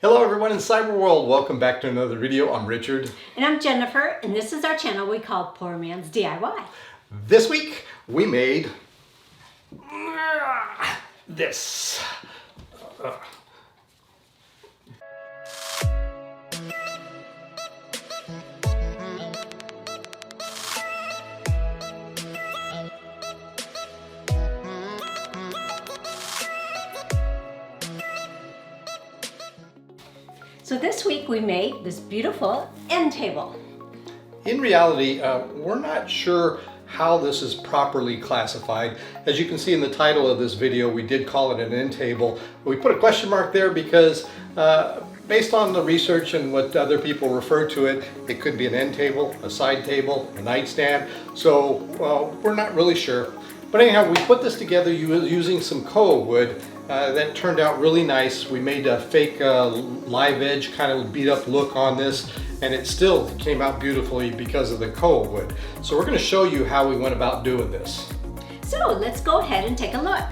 Hello everyone in cyber world, welcome back to another video. I'm Richard. And I'm Jennifer, and this is our channel we call Poor Man's DIY. This week we made this. So this week we made this beautiful end table. In reality, we're not sure how this is properly classified. As you can see in the title of this video, we did call it an end table. We put a question mark there because based on the research and what other people refer to it, it could be an end table, a side table, a nightstand. So we're not really sure. But anyhow, we put this together using some koa wood. That turned out really nice. We made a fake live edge kind of beat up look on this, and it still came out beautifully because of the koa wood. So we're going to show you how we went about doing this. So let's go ahead and take a look.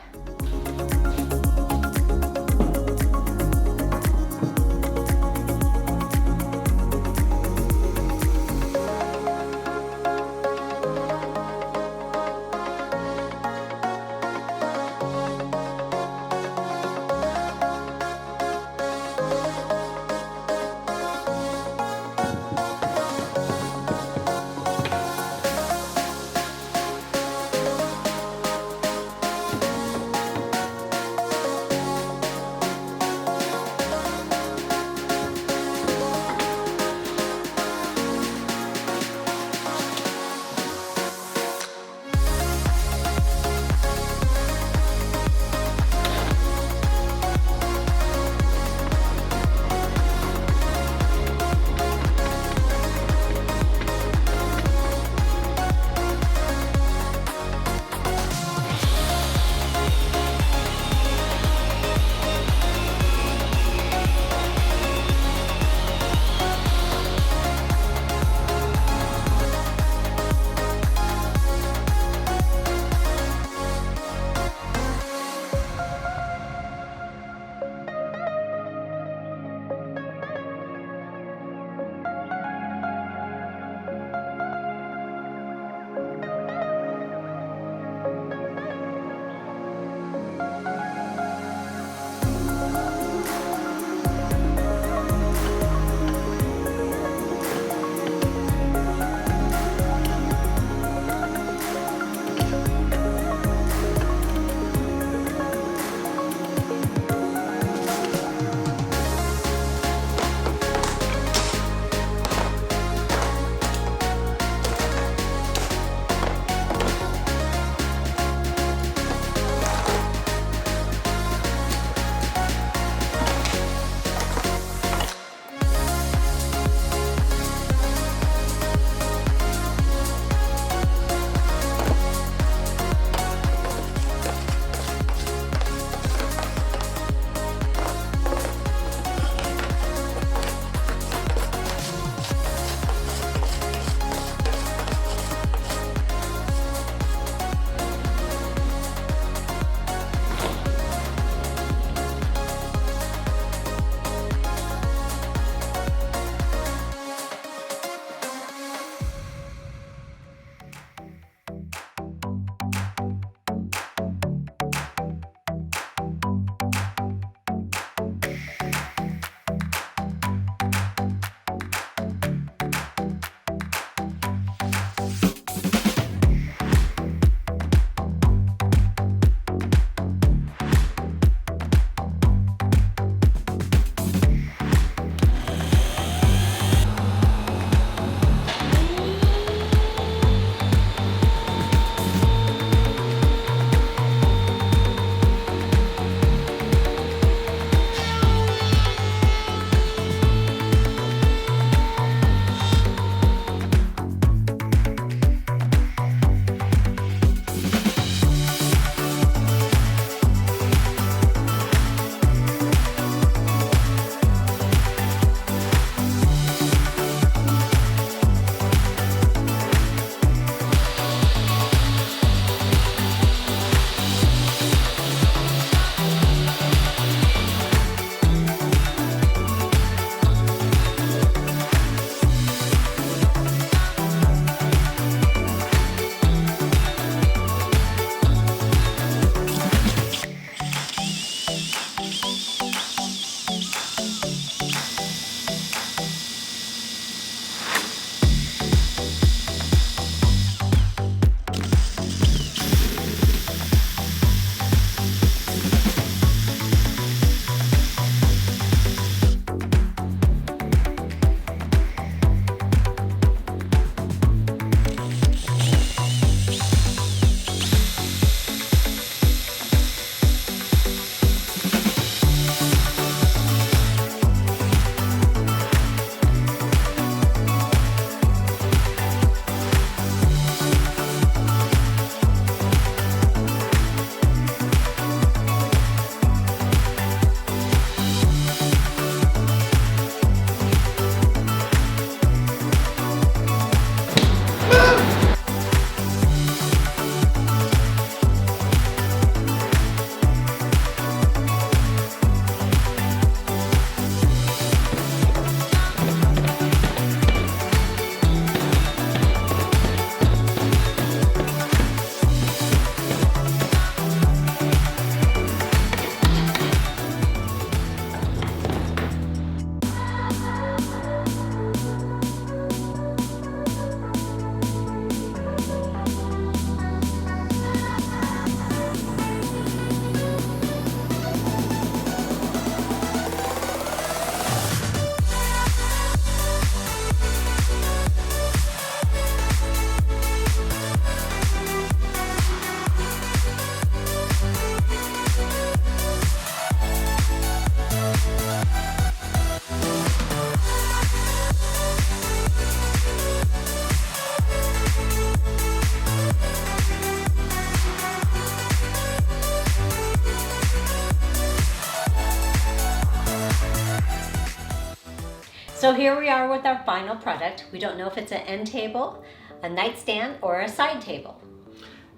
So here we are with our final product. We don't know if it's an end table, a nightstand, or a side table.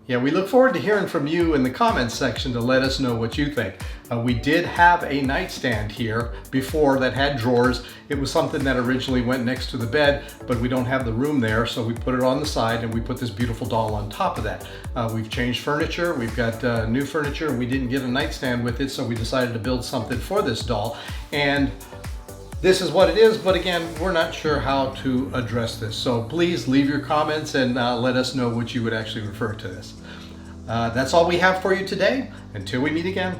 Yeah, we look forward to hearing from you in the comments section to let us know what you think. We did have a nightstand here before that had drawers. It was something that originally went next to the bed, but we don't have the room there, so we put it on the side and we put this beautiful doll on top of that. We've changed furniture, we've got new furniture, and we didn't get a nightstand with it, so we decided to build something for this doll. And this is what it is, but again, we're not sure how to address this. So please leave your comments and let us know what you would actually refer to this. That's all we have for you today. Until we meet again,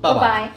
bye-bye. Bye-bye.